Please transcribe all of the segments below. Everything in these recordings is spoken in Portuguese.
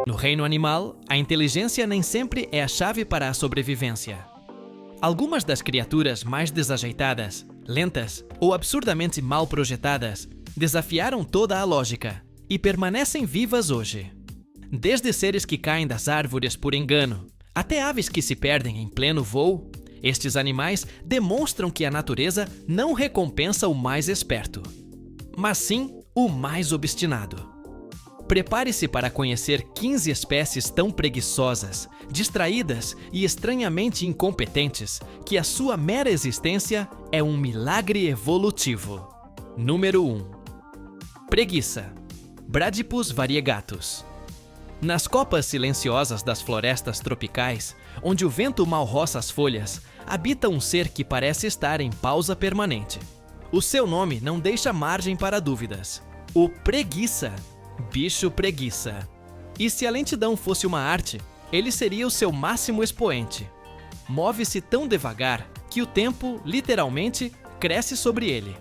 No reino animal, a inteligência nem sempre é a chave para a sobrevivência. Algumas das criaturas mais desajeitadas, lentas ou absurdamente mal projetadas desafiaram toda a lógica e permanecem vivas hoje. Desde seres que caem das árvores por engano, até aves que se perdem em pleno voo, estes animais demonstram que a natureza não recompensa o mais esperto, mas sim o mais obstinado. Prepare-se para conhecer 15 espécies tão preguiçosas, distraídas e estranhamente incompetentes que a sua mera existência é um milagre evolutivo. Número 1. Preguiça. Bradypus variegatus. Nas copas silenciosas das florestas tropicais, onde o vento mal roça as folhas, habita um ser que parece estar em pausa permanente. O seu nome não deixa margem para dúvidas. O preguiça. Bicho preguiça. E se a lentidão fosse uma arte, ele seria o seu máximo expoente. Move-se tão devagar que o tempo, literalmente, cresce sobre ele.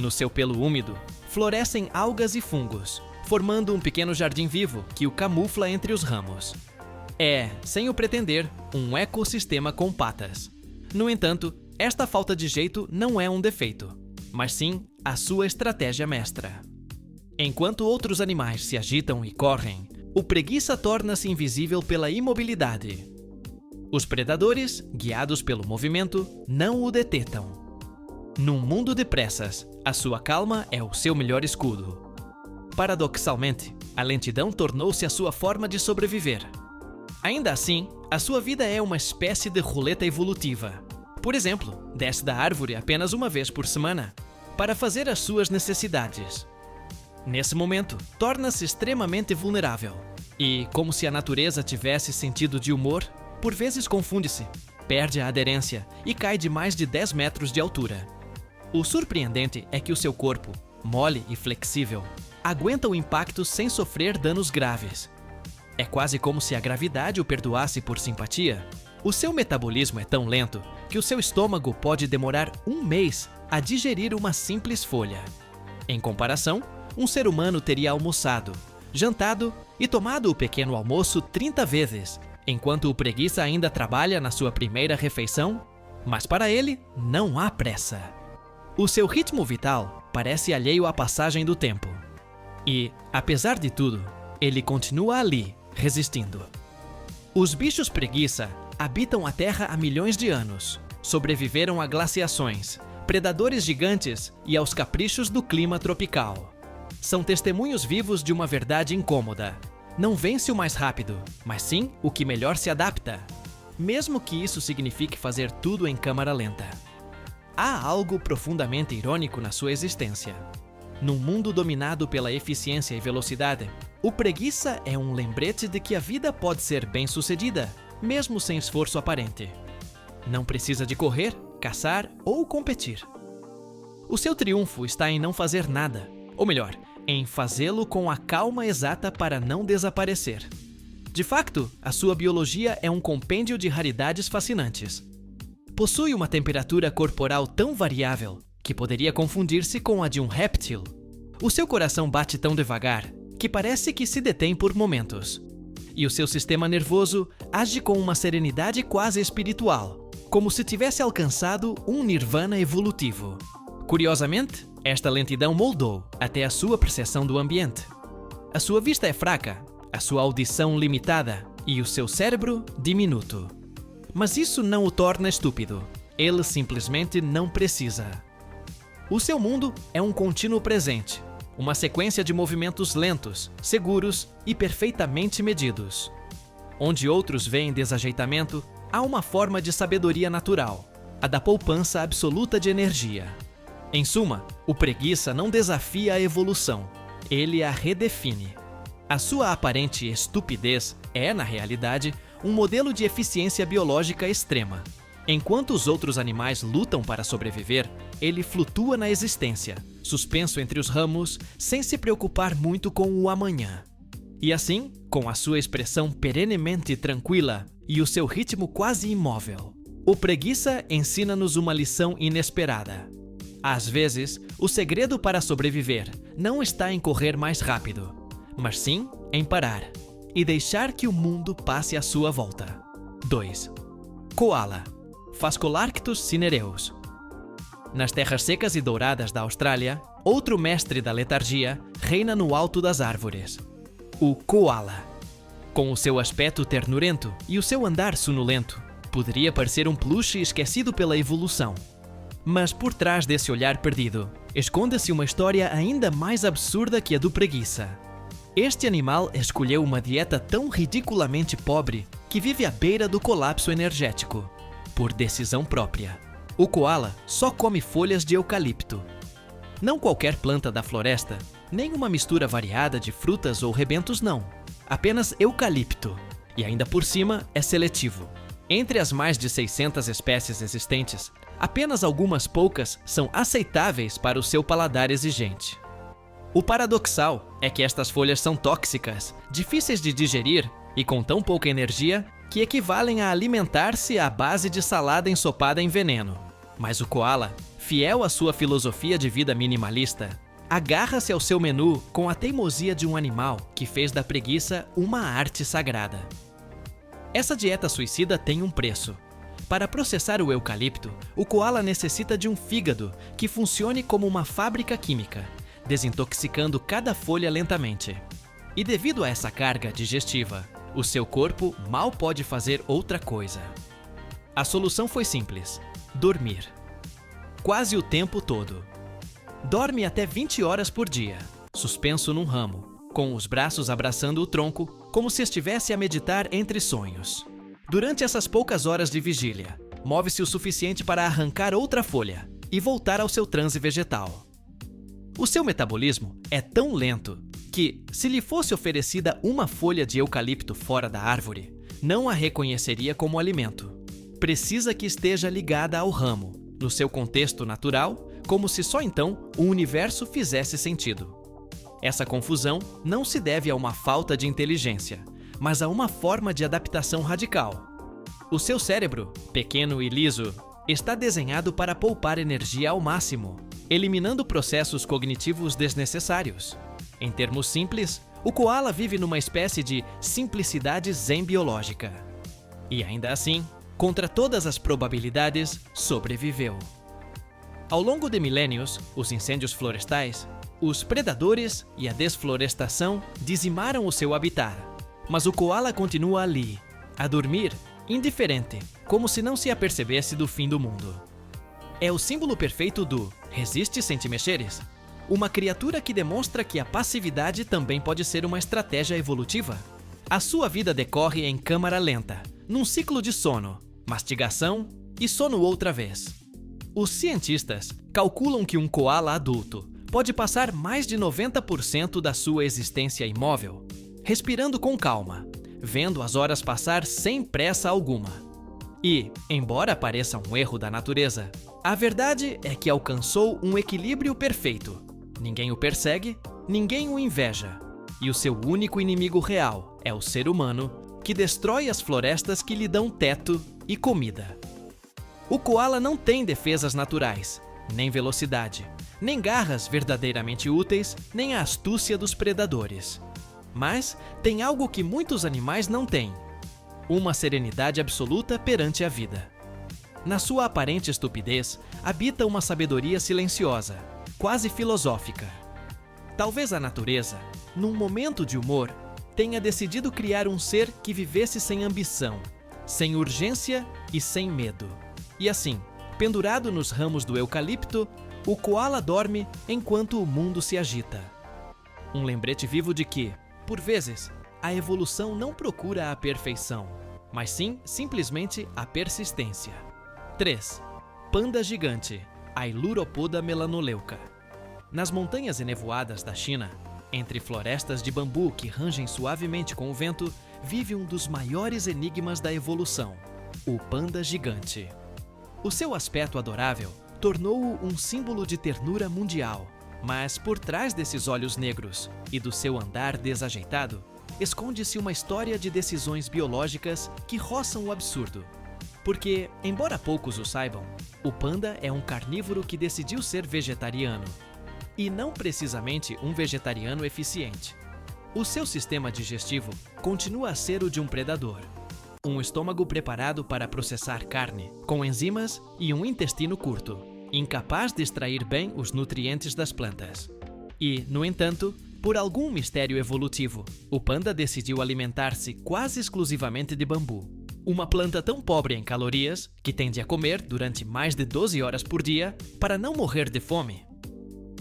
No seu pelo úmido, florescem algas e fungos, formando um pequeno jardim vivo que o camufla entre os ramos. É, sem o pretender, um ecossistema com patas. No entanto, esta falta de jeito não é um defeito, mas sim a sua estratégia mestra. Enquanto outros animais se agitam e correm, o preguiça torna-se invisível pela imobilidade. Os predadores, guiados pelo movimento, não o detetam. Num mundo de pressas, a sua calma é o seu melhor escudo. Paradoxalmente, a lentidão tornou-se a sua forma de sobreviver. Ainda assim, a sua vida é uma espécie de roleta evolutiva. Por exemplo, desce da árvore apenas uma vez por semana, para fazer as suas necessidades. Nesse momento, torna-se extremamente vulnerável. E, como se a natureza tivesse sentido de humor, por vezes confunde-se, perde a aderência e cai de mais de 10 metros de altura. O surpreendente é que o seu corpo, mole e flexível, aguenta o impacto sem sofrer danos graves. É quase como se a gravidade o perdoasse por simpatia. O seu metabolismo é tão lento que o seu estômago pode demorar um mês a digerir uma simples folha. Em comparação, um ser humano teria almoçado, jantado e tomado o pequeno almoço 30 vezes, enquanto o preguiça ainda trabalha na sua primeira refeição, mas para ele não há pressa. O seu ritmo vital parece alheio à passagem do tempo. E, apesar de tudo, ele continua ali, resistindo. Os bichos preguiça habitam a Terra há milhões de anos, sobreviveram a glaciações, predadores gigantes e aos caprichos do clima tropical. São testemunhos vivos de uma verdade incômoda. Não vence o mais rápido, mas sim o que melhor se adapta, mesmo que isso signifique fazer tudo em câmara lenta. Há algo profundamente irônico na sua existência. Num mundo dominado pela eficiência e velocidade, o preguiça é um lembrete de que a vida pode ser bem-sucedida, mesmo sem esforço aparente. Não precisa de correr, caçar ou competir. O seu triunfo está em não fazer nada, ou melhor, em fazê-lo com a calma exata para não desaparecer. De facto, a sua biologia é um compêndio de raridades fascinantes. Possui uma temperatura corporal tão variável que poderia confundir-se com a de um réptil. O seu coração bate tão devagar que parece que se detém por momentos. E o seu sistema nervoso age com uma serenidade quase espiritual, como se tivesse alcançado um nirvana evolutivo. Curiosamente, esta lentidão moldou até a sua percepção do ambiente. A sua vista é fraca, a sua audição limitada e o seu cérebro diminuto. Mas isso não o torna estúpido. Ele simplesmente não precisa. O seu mundo é um contínuo presente, uma sequência de movimentos lentos, seguros e perfeitamente medidos. Onde outros veem desajeitamento, há uma forma de sabedoria natural, a da poupança absoluta de energia. Em suma, o preguiça não desafia a evolução, ele a redefine. A sua aparente estupidez é, na realidade, um modelo de eficiência biológica extrema. Enquanto os outros animais lutam para sobreviver, ele flutua na existência, suspenso entre os ramos, sem se preocupar muito com o amanhã. E assim, com a sua expressão perenemente tranquila e o seu ritmo quase imóvel, o preguiça ensina-nos uma lição inesperada. Às vezes, o segredo para sobreviver não está em correr mais rápido, mas sim em parar e deixar que o mundo passe à sua volta. 2. Koala, Phascolarctos cinereus. Nas terras secas e douradas da Austrália, outro mestre da letargia reina no alto das árvores: o koala. Com o seu aspecto ternurento e o seu andar sonolento, poderia parecer um peluche esquecido pela evolução. Mas por trás desse olhar perdido, esconde-se uma história ainda mais absurda que a do preguiça. Este animal escolheu uma dieta tão ridiculamente pobre que vive à beira do colapso energético, por decisão própria. O koala só come folhas de eucalipto. Não qualquer planta da floresta, nem uma mistura variada de frutas ou rebentos não. Apenas eucalipto. E ainda por cima é seletivo. Entre as mais de 600 espécies existentes, apenas algumas poucas são aceitáveis para o seu paladar exigente. O paradoxal é que estas folhas são tóxicas, difíceis de digerir e com tão pouca energia que equivalem a alimentar-se à base de salada ensopada em veneno. Mas o koala, fiel à sua filosofia de vida minimalista, agarra-se ao seu menu com a teimosia de um animal que fez da preguiça uma arte sagrada. Essa dieta suicida tem um preço. Para processar o eucalipto, o koala necessita de um fígado que funcione como uma fábrica química, desintoxicando cada folha lentamente. E devido a essa carga digestiva, o seu corpo mal pode fazer outra coisa. A solução foi simples: dormir. Quase o tempo todo. Dorme até 20 horas por dia, suspenso num ramo, com os braços abraçando o tronco, como se estivesse a meditar entre sonhos. Durante essas poucas horas de vigília, move-se o suficiente para arrancar outra folha e voltar ao seu transe vegetal. O seu metabolismo é tão lento que, se lhe fosse oferecida uma folha de eucalipto fora da árvore, não a reconheceria como alimento. Precisa que esteja ligada ao ramo, no seu contexto natural, como se só então o universo fizesse sentido. Essa confusão não se deve a uma falta de inteligência, mas a uma forma de adaptação radical. O seu cérebro, pequeno e liso, está desenhado para poupar energia ao máximo, eliminando processos cognitivos desnecessários. Em termos simples, o koala vive numa espécie de simplicidade zen biológica. E ainda assim, contra todas as probabilidades, sobreviveu. Ao longo de milênios, os incêndios florestais, os predadores e a desflorestação dizimaram o seu habitat. Mas o koala continua ali, a dormir, indiferente, como se não se apercebesse do fim do mundo. É o símbolo perfeito do resiste sem te mexeres, uma criatura que demonstra que a passividade também pode ser uma estratégia evolutiva. A sua vida decorre em câmara lenta, num ciclo de sono, mastigação e sono outra vez. Os cientistas calculam que um koala adulto pode passar mais de 90% da sua existência imóvel, respirando com calma, vendo as horas passar sem pressa alguma. E, embora pareça um erro da natureza, a verdade é que alcançou um equilíbrio perfeito. Ninguém o persegue, ninguém o inveja, e o seu único inimigo real é o ser humano, que destrói as florestas que lhe dão teto e comida. O koala não tem defesas naturais, nem velocidade, nem garras verdadeiramente úteis, nem a astúcia dos predadores. Mas tem algo que muitos animais não têm: uma serenidade absoluta perante a vida. Na sua aparente estupidez, habita uma sabedoria silenciosa, quase filosófica. Talvez a natureza, num momento de humor, tenha decidido criar um ser que vivesse sem ambição, sem urgência e sem medo. E assim, pendurado nos ramos do eucalipto, o koala dorme enquanto o mundo se agita. Um lembrete vivo de que, por vezes, a evolução não procura a perfeição, mas sim simplesmente a persistência. 3. Panda gigante, Ailuropoda melanoleuca. Nas montanhas enevoadas da China, entre florestas de bambu que rangem suavemente com o vento, vive um dos maiores enigmas da evolução: o panda gigante. O seu aspecto adorável tornou-o um símbolo de ternura mundial, mas por trás desses olhos negros e do seu andar desajeitado, esconde-se uma história de decisões biológicas que roçam o absurdo. Porque, embora poucos o saibam, O panda é um carnívoro que decidiu ser vegetariano. E não precisamente um vegetariano eficiente. O seu sistema digestivo continua a ser o de um predador. Um estômago preparado para processar carne, com enzimas e um intestino curto, incapaz de extrair bem os nutrientes das plantas. E, no entanto, por algum mistério evolutivo, o panda decidiu alimentar-se quase exclusivamente de bambu. Uma planta tão pobre em calorias que tende a comer durante mais de 12 horas por dia para não morrer de fome.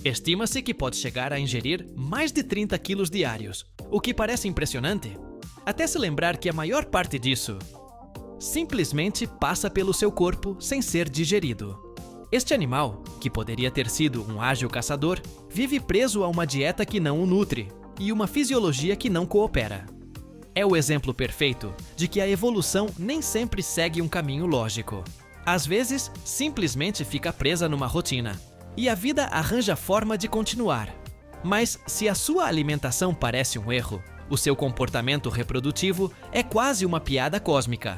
Estima-se que pode chegar a ingerir mais de 30 quilos diários, o que parece impressionante. Até se lembrar que a maior parte disso simplesmente passa pelo seu corpo sem ser digerido. Este animal, que poderia ter sido um ágil caçador, vive preso a uma dieta que não o nutre e uma fisiologia que não coopera. É o exemplo perfeito de que a evolução nem sempre segue um caminho lógico. Às vezes, simplesmente fica presa numa rotina, e a vida arranja forma de continuar. Mas se a sua alimentação parece um erro, o seu comportamento reprodutivo é quase uma piada cósmica.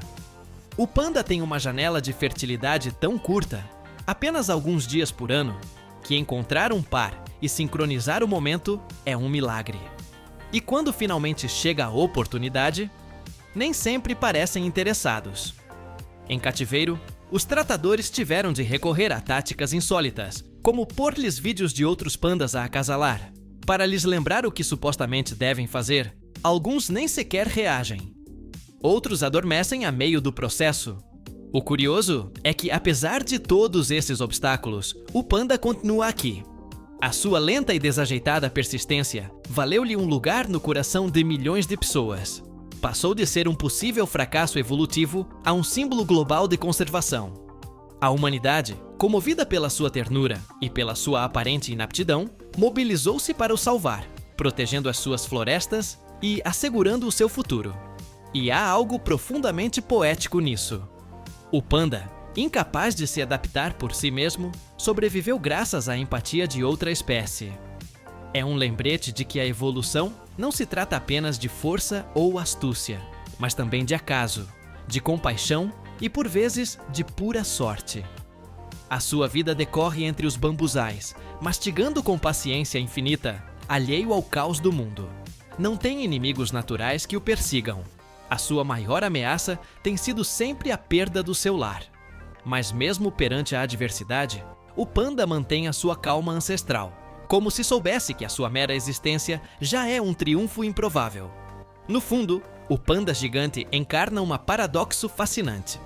O panda tem uma janela de fertilidade tão curta, apenas alguns dias por ano, que encontrar um par e sincronizar o momento é um milagre. E quando finalmente chega a oportunidade, nem sempre parecem interessados. Em cativeiro, os tratadores tiveram de recorrer a táticas insólitas, como pôr-lhes vídeos de outros pandas a acasalar. Para lhes lembrar o que supostamente devem fazer, alguns nem sequer reagem. Outros adormecem a meio do processo. O curioso é que, apesar de todos esses obstáculos, o panda continua aqui. A sua lenta e desajeitada persistência valeu-lhe um lugar no coração de milhões de pessoas. Passou de ser um possível fracasso evolutivo a um símbolo global de conservação. A humanidade, comovida pela sua ternura e pela sua aparente inaptidão, mobilizou-se para o salvar, protegendo as suas florestas e assegurando o seu futuro. E há algo profundamente poético nisso. O panda, incapaz de se adaptar por si mesmo, sobreviveu graças à empatia de outra espécie. É um lembrete de que a evolução não se trata apenas de força ou astúcia, mas também de acaso, de compaixão e, por vezes, de pura sorte. A sua vida decorre entre os bambuzais, mastigando com paciência infinita, alheio ao caos do mundo. Não tem inimigos naturais que o persigam. A sua maior ameaça tem sido sempre a perda do seu lar. Mas mesmo perante a adversidade, o panda mantém a sua calma ancestral, como se soubesse que a sua mera existência já é um triunfo improvável. No fundo, o panda gigante encarna um paradoxo fascinante.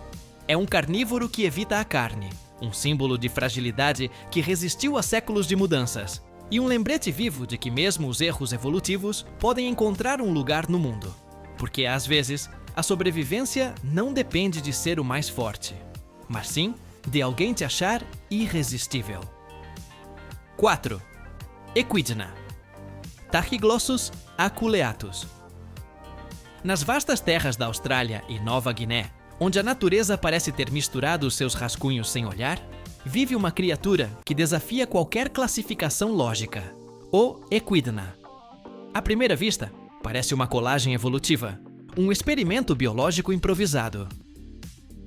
É um carnívoro que evita a carne, um símbolo de fragilidade que resistiu a séculos de mudanças, e um lembrete vivo de que mesmo os erros evolutivos podem encontrar um lugar no mundo. Porque, às vezes, a sobrevivência não depende de ser o mais forte, mas sim de alguém te achar irresistível. 4. Equidna. Tachyglossus aculeatus. Nas vastas terras da Austrália e Nova Guiné, onde a natureza parece ter misturado os seus rascunhos sem olhar, vive uma criatura que desafia qualquer classificação lógica, o equidna. À primeira vista, parece uma colagem evolutiva, um experimento biológico improvisado.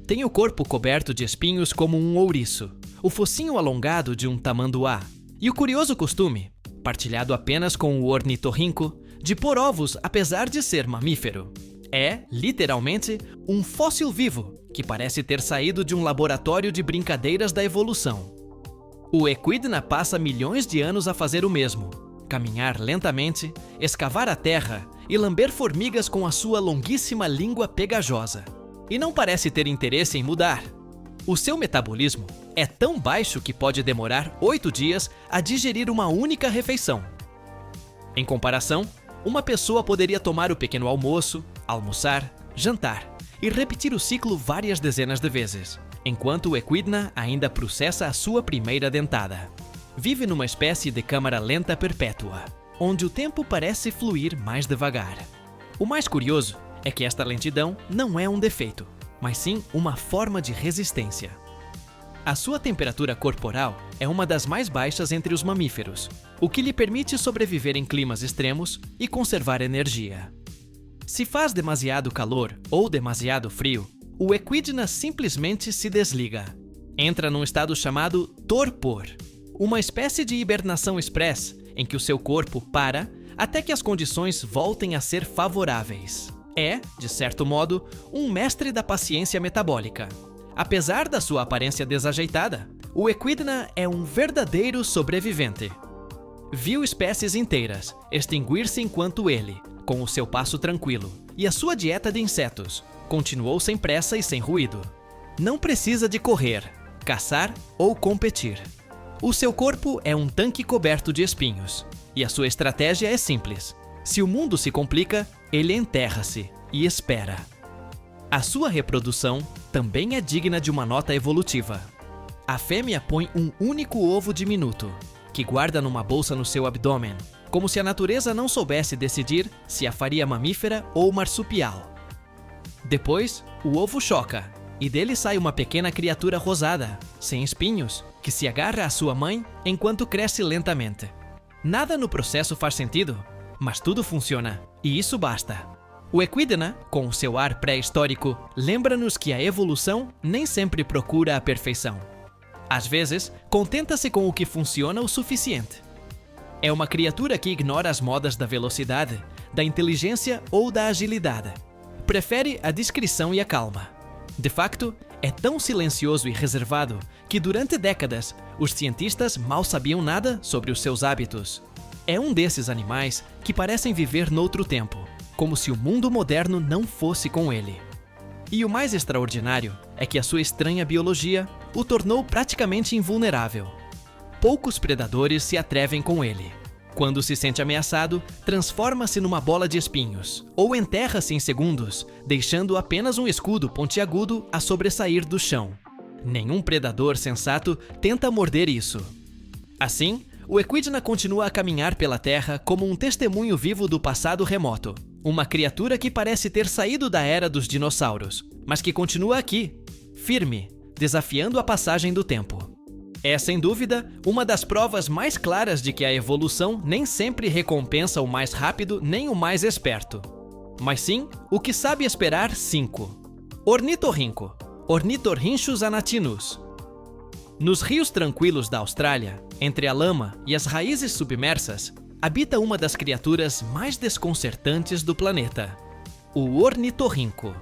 Tem o corpo coberto de espinhos como um ouriço, o focinho alongado de um tamanduá, e o curioso costume, partilhado apenas com o ornitorrinco, de pôr ovos apesar de ser mamífero. É, literalmente, um fóssil vivo que parece ter saído de um laboratório de brincadeiras da evolução. O equidna passa milhões de anos a fazer o mesmo: caminhar lentamente, escavar a terra e lamber formigas com a sua longuíssima língua pegajosa. E não parece ter interesse em mudar. O seu metabolismo é tão baixo que pode demorar 8 dias a digerir uma única refeição. Em comparação, uma pessoa poderia tomar o pequeno almoço, almoçar, jantar e repetir o ciclo várias dezenas de vezes, enquanto o equidna ainda processa a sua primeira dentada. Vive numa espécie de câmara lenta perpétua, onde o tempo parece fluir mais devagar. O mais curioso é que esta lentidão não é um defeito, mas sim uma forma de resistência. A sua temperatura corporal é uma das mais baixas entre os mamíferos, o que lhe permite sobreviver em climas extremos e conservar energia. Se faz demasiado calor ou demasiado frio, o equidna simplesmente se desliga. Entra num estado chamado torpor, uma espécie de hibernação express em que o seu corpo para até que as condições voltem a ser favoráveis. É, de certo modo, um mestre da paciência metabólica. Apesar da sua aparência desajeitada, o Equidna é um verdadeiro sobrevivente. Viu espécies inteiras extinguir-se enquanto ele, com o seu passo tranquilo e a sua dieta de insetos, continuou sem pressa e sem ruído. Não precisa de correr, caçar ou competir. O seu corpo é um tanque coberto de espinhos, e a sua estratégia é simples. Se o mundo se complica, ele enterra-se e espera. A sua reprodução também é digna de uma nota evolutiva. A fêmea põe um único ovo diminuto, que guarda numa bolsa no seu abdômen, como se a natureza não soubesse decidir se a faria mamífera ou marsupial. Depois, o ovo choca, e dele sai uma pequena criatura rosada, sem espinhos, que se agarra à sua mãe enquanto cresce lentamente. Nada no processo faz sentido, mas tudo funciona, e isso basta. O Equidna, com o seu ar pré-histórico, lembra-nos que a evolução nem sempre procura a perfeição. Às vezes, contenta-se com o que funciona o suficiente. É uma criatura que ignora as modas da velocidade, da inteligência ou da agilidade. Prefere a discrição e a calma. De facto, é tão silencioso e reservado que durante décadas os cientistas mal sabiam nada sobre os seus hábitos. É um desses animais que parecem viver noutro tempo, como se o mundo moderno não fosse com ele. E o mais extraordinário é que a sua estranha biologia o tornou praticamente invulnerável. Poucos predadores se atrevem com ele. Quando se sente ameaçado, transforma-se numa bola de espinhos, ou enterra-se em segundos, deixando apenas um escudo pontiagudo a sobressair do chão. Nenhum predador sensato tenta morder isso. Assim, o Equidna continua a caminhar pela Terra como um testemunho vivo do passado remoto. Uma criatura que parece ter saído da era dos dinossauros, mas que continua aqui, firme, desafiando a passagem do tempo. É, sem dúvida, uma das provas mais claras de que a evolução nem sempre recompensa o mais rápido nem o mais esperto. Mas sim, o que sabe esperar 5. Ornitorrinco, Ornitorrhynchus anatinus. Nos rios tranquilos da Austrália, entre a lama e as raízes submersas, habita uma das criaturas mais desconcertantes do planeta, o ornitorrinco.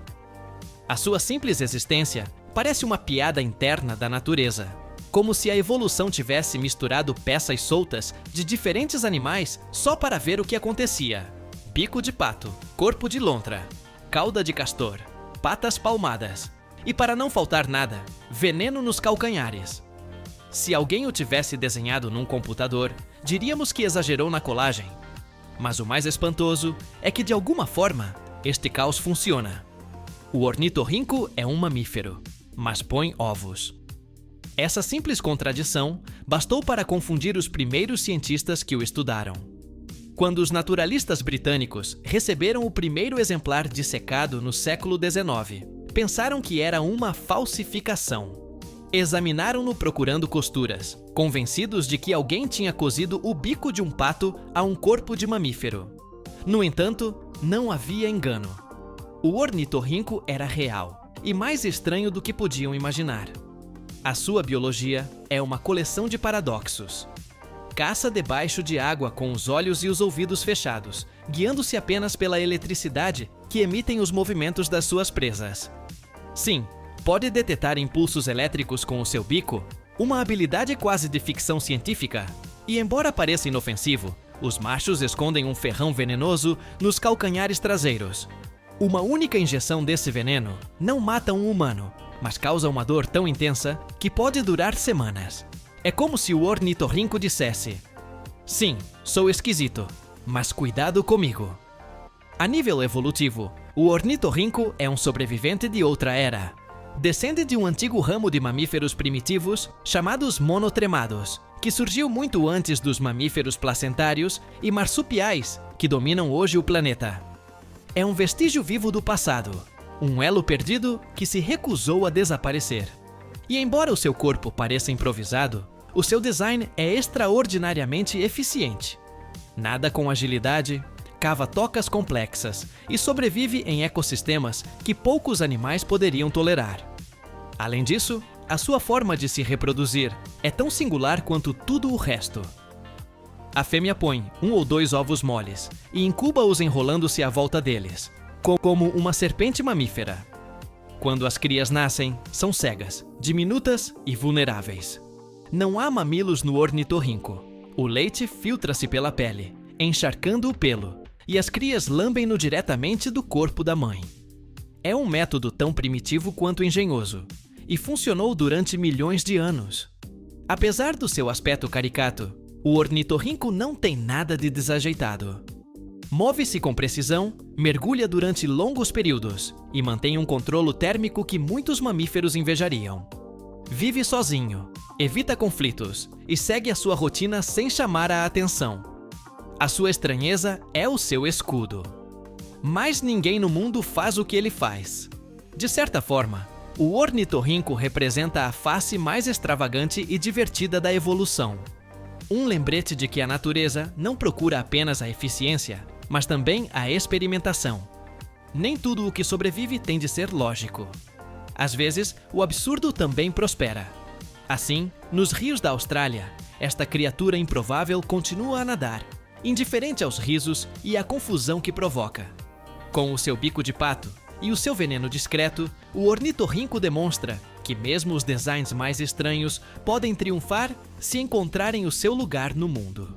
A sua simples existência parece uma piada interna da natureza, como se a evolução tivesse misturado peças soltas de diferentes animais só para ver o que acontecia. Bico de pato, corpo de lontra, cauda de castor, patas palmadas e, para não faltar nada, veneno nos calcanhares. Se alguém o tivesse desenhado num computador, diríamos que exagerou na colagem. Mas o mais espantoso é que, de alguma forma, este caos funciona. O ornitorrinco é um mamífero, mas põe ovos. Essa simples contradição bastou para confundir os primeiros cientistas que o estudaram. Quando os naturalistas britânicos receberam o primeiro exemplar dissecado no século XIX, pensaram que era uma falsificação. Examinaram-no procurando costuras, convencidos de que alguém tinha cosido o bico de um pato a um corpo de mamífero. No entanto, não havia engano. O ornitorrinco era real, e mais estranho do que podiam imaginar. A sua biologia é uma coleção de paradoxos. Caça debaixo de água com os olhos e os ouvidos fechados, guiando-se apenas pela eletricidade que emitem os movimentos das suas presas. Sim, pode detectar impulsos elétricos com o seu bico, uma habilidade quase de ficção científica. E embora pareça inofensivo, os machos escondem um ferrão venenoso nos calcanhares traseiros. Uma única injeção desse veneno não mata um humano, mas causa uma dor tão intensa que pode durar semanas. É como se o ornitorrinco dissesse: sim, sou esquisito, mas cuidado comigo. A nível evolutivo, o ornitorrinco é um sobrevivente de outra era. Descende de um antigo ramo de mamíferos primitivos chamados monotremados, que surgiu muito antes dos mamíferos placentários e marsupiais que dominam hoje o planeta. É um vestígio vivo do passado, um elo perdido que se recusou a desaparecer. E embora o seu corpo pareça improvisado, o seu design é extraordinariamente eficiente. Nada com agilidade, cava tocas complexas e sobrevive em ecossistemas que poucos animais poderiam tolerar. Além disso, A sua forma de se reproduzir é tão singular quanto tudo o resto. A fêmea põe 1 ou 2 ovos moles e incuba-os enrolando-se à volta deles, como uma serpente mamífera. Quando as crias nascem, são cegas, diminutas e vulneráveis. Não há mamilos no ornitorrinco. O leite filtra-se pela pele, encharcando o pelo, e as crias lambem-no diretamente do corpo da mãe. É um método tão primitivo quanto engenhoso, e funcionou durante milhões de anos. Apesar do seu aspecto caricato, o ornitorrinco não tem nada de desajeitado. Move-se com precisão, mergulha durante longos períodos e mantém um controle térmico que muitos mamíferos invejariam. Vive sozinho, evita conflitos e segue a sua rotina sem chamar a atenção. A sua estranheza é o seu escudo. Mas ninguém no mundo faz o que ele faz. De certa forma, o ornitorrinco representa a face mais extravagante e divertida da evolução. Um lembrete de que a natureza não procura apenas a eficiência, mas também a experimentação. Nem tudo o que sobrevive tem de ser lógico. Às vezes, o absurdo também prospera. Assim, nos rios da Austrália, esta criatura improvável continua a nadar, indiferente aos risos e à confusão que provoca. Com o seu bico de pato e o seu veneno discreto, o ornitorrinco demonstra que mesmo os designs mais estranhos podem triunfar se encontrarem o seu lugar no mundo.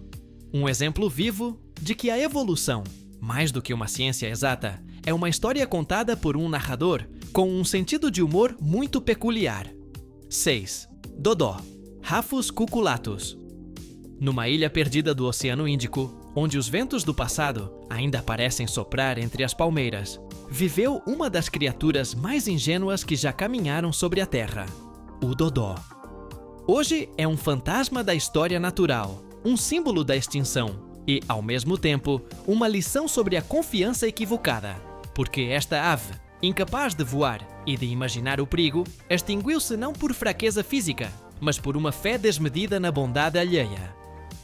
Um exemplo vivo de que a evolução, mais do que uma ciência exata, é uma história contada por um narrador com um sentido de humor muito peculiar. 6. Dodó, Rhapus cuculatus. Numa ilha perdida do Oceano Índico, onde os ventos do passado ainda parecem soprar entre as palmeiras, viveu uma das criaturas mais ingênuas que já caminharam sobre a Terra, o Dodó. Hoje é um fantasma da história natural, um símbolo da extinção e, ao mesmo tempo, uma lição sobre a confiança equivocada, porque esta ave, incapaz de voar e de imaginar o perigo, extinguiu-se não por fraqueza física, mas por uma fé desmedida na bondade alheia.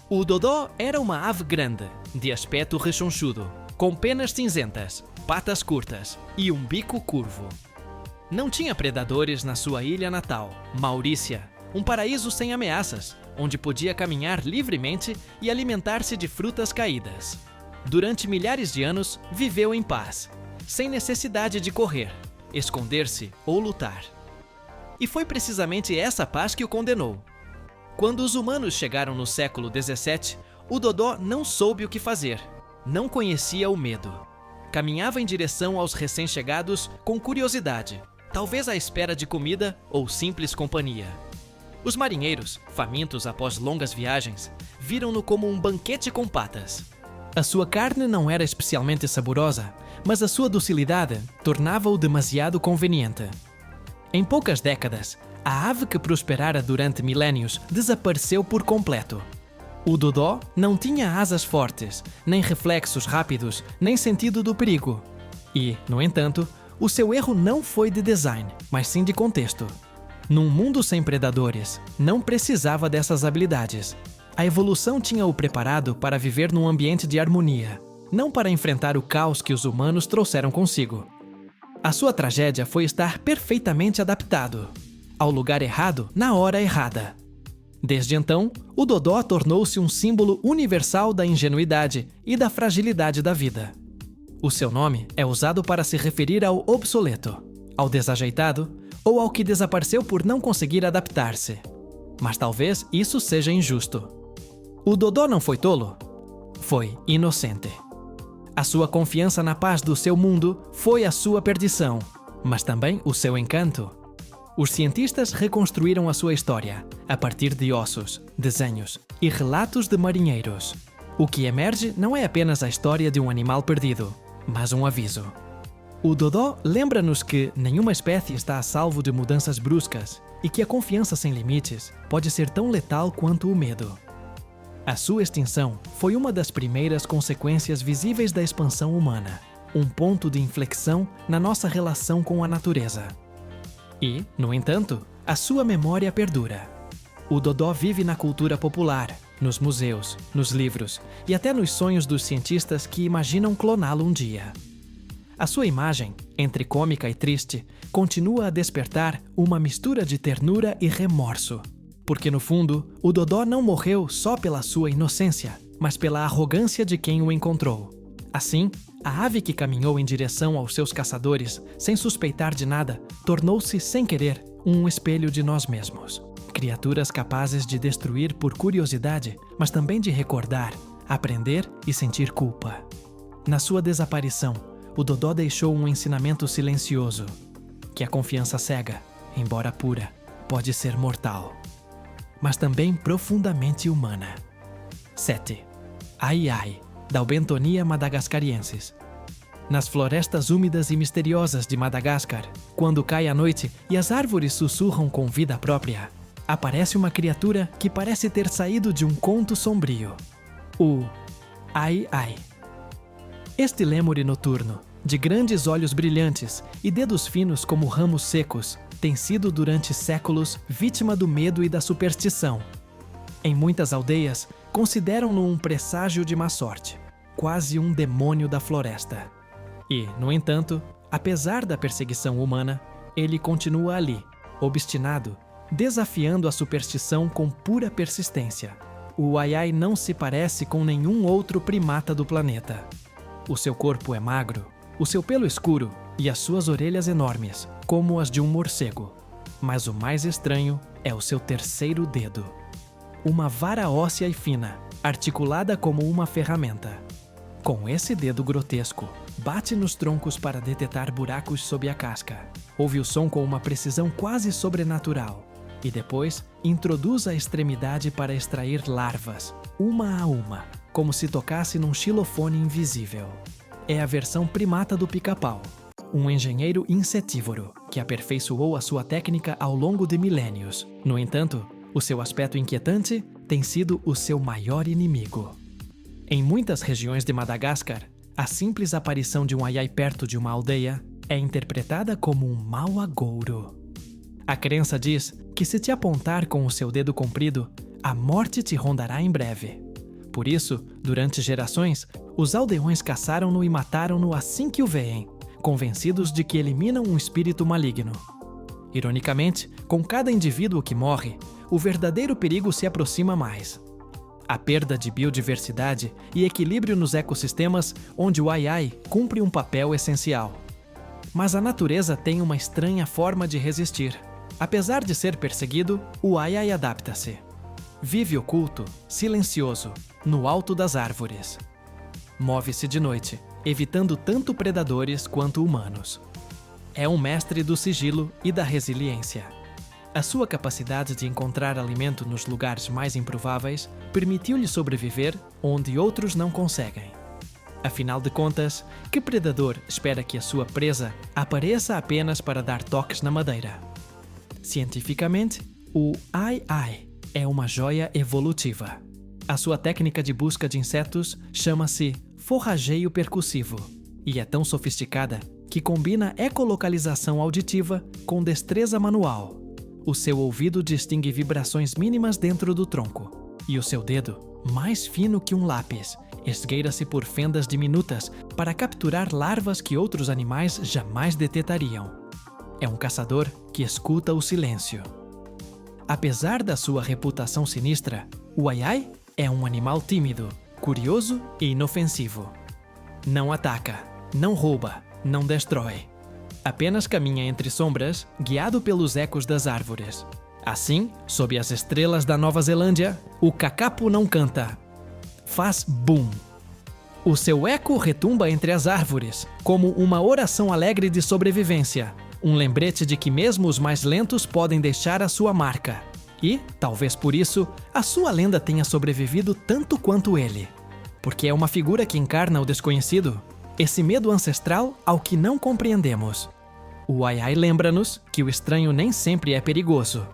O Dodó era uma ave grande, de aspecto rechonchudo, com penas cinzentas, patas curtas e um bico curvo. Não tinha predadores na sua ilha natal, Maurícia, um paraíso sem ameaças, onde podia caminhar livremente e alimentar-se de frutas caídas. Durante milhares de anos, viveu em paz, sem necessidade de correr, esconder-se ou lutar. E foi precisamente essa paz que o condenou. Quando os humanos chegaram no século XVII, o Dodó não soube o que fazer, não conhecia o medo. Caminhava em direção aos recém-chegados com curiosidade, talvez à espera de comida ou simples companhia. Os marinheiros, famintos após longas viagens, viram-no como um banquete com patas. A sua carne não era especialmente saborosa, mas a sua docilidade tornava-o demasiado conveniente. Em poucas décadas, a ave que prosperara durante milénios desapareceu por completo. O Dodó não tinha asas fortes, nem reflexos rápidos, nem sentido do perigo. E, no entanto, o seu erro não foi de design, mas sim de contexto. Num mundo sem predadores, não precisava dessas habilidades. A evolução tinha-o preparado para viver num ambiente de harmonia, não para enfrentar o caos que os humanos trouxeram consigo. A sua tragédia foi estar perfeitamente adaptado ao lugar errado na hora errada. Desde então, o Dodó tornou-se um símbolo universal da ingenuidade e da fragilidade da vida. O seu nome é usado para se referir ao obsoleto, ao desajeitado ou ao que desapareceu por não conseguir adaptar-se. Mas talvez isso seja injusto. O Dodó não foi tolo? Foi inocente. A sua confiança na paz do seu mundo foi a sua perdição, mas também o seu encanto. Os cientistas reconstruíram a sua história a partir de ossos, desenhos e relatos de marinheiros. O que emerge não é apenas a história de um animal perdido, mas um aviso. O Dodó lembra-nos que nenhuma espécie está a salvo de mudanças bruscas e que a confiança sem limites pode ser tão letal quanto o medo. A sua extinção foi uma das primeiras consequências visíveis da expansão humana, um ponto de inflexão na nossa relação com a natureza. E, no entanto, a sua memória perdura. O Dodó vive na cultura popular, nos museus, nos livros e até nos sonhos dos cientistas que imaginam cloná-lo um dia. A sua imagem, entre cômica e triste, continua a despertar uma mistura de ternura e remorso. Porque no fundo, o Dodó não morreu só pela sua inocência, mas pela arrogância de quem o encontrou. Assim, a ave que caminhou em direção aos seus caçadores, sem suspeitar de nada, tornou-se, sem querer, um espelho de nós mesmos. Criaturas capazes de destruir por curiosidade, mas também de recordar, aprender e sentir culpa. Na sua desaparição, o Dodó deixou um ensinamento silencioso, que a confiança cega, embora pura, pode ser mortal, mas também profundamente humana. 7. Ai-ai, da Aubentonia madagascariensis. Nas florestas úmidas e misteriosas de Madagascar, quando cai a noite e as árvores sussurram com vida própria, aparece uma criatura que parece ter saído de um conto sombrio. O Ai-ai. Este lêmure noturno, de grandes olhos brilhantes e dedos finos como ramos secos, tem sido durante séculos vítima do medo e da superstição. Em muitas aldeias, consideram-no um presságio de má sorte, quase um demônio da floresta. E, no entanto, apesar da perseguição humana, ele continua ali, obstinado, desafiando a superstição com pura persistência. O Ai-ai não se parece com nenhum outro primata do planeta. O seu corpo é magro, o seu pelo escuro e as suas orelhas enormes, como as de um morcego. Mas o mais estranho é o seu terceiro dedo. Uma vara óssea e fina, articulada como uma ferramenta. Com esse dedo grotesco, bate nos troncos para detectar buracos sob a casca. Ouve o som com uma precisão quase sobrenatural. E depois, introduz a extremidade para extrair larvas, uma a uma, como se tocasse num xilofone invisível. É a versão primata do pica-pau, um engenheiro insetívoro que aperfeiçoou a sua técnica ao longo de milênios. No entanto, o seu aspecto inquietante tem sido o seu maior inimigo. Em muitas regiões de Madagascar, a simples aparição de um ai-ai perto de uma aldeia é interpretada como um mau agouro. A crença diz que se te apontar com o seu dedo comprido, a morte te rondará em breve. Por isso, durante gerações, os aldeões caçaram-no e mataram-no assim que o veem, convencidos de que eliminam um espírito maligno. Ironicamente, com cada indivíduo que morre, o verdadeiro perigo se aproxima mais. A perda de biodiversidade e equilíbrio nos ecossistemas onde o ai-ai cumpre um papel essencial. Mas a natureza tem uma estranha forma de resistir. Apesar de ser perseguido, o ai-ai adapta-se. Vive oculto, silencioso, no alto das árvores. Move-se de noite, evitando tanto predadores quanto humanos. É um mestre do sigilo e da resiliência. A sua capacidade de encontrar alimento nos lugares mais improváveis permitiu-lhe sobreviver onde outros não conseguem. Afinal de contas, que predador espera que a sua presa apareça apenas para dar toques na madeira? Cientificamente, o ai-ai é uma joia evolutiva. A sua técnica de busca de insetos chama-se forrageio percussivo e é tão sofisticada que combina ecolocalização auditiva com destreza manual. O seu ouvido distingue vibrações mínimas dentro do tronco e o seu dedo, mais fino que um lápis, esgueira-se por fendas diminutas para capturar larvas que outros animais jamais detetariam. É um caçador que escuta o silêncio. Apesar da sua reputação sinistra, o ai-ai é um animal tímido, curioso e inofensivo. Não ataca, não rouba, não destrói. Apenas caminha entre sombras, guiado pelos ecos das árvores. Assim, sob as estrelas da Nova Zelândia, o kakapo não canta. Faz boom. O seu eco retumba entre as árvores, como uma oração alegre de sobrevivência. Um lembrete de que mesmo os mais lentos podem deixar a sua marca. E, talvez por isso, a sua lenda tenha sobrevivido tanto quanto ele. Porque é uma figura que encarna o desconhecido, esse medo ancestral ao que não compreendemos. O ai-ai lembra-nos que o estranho nem sempre é perigoso.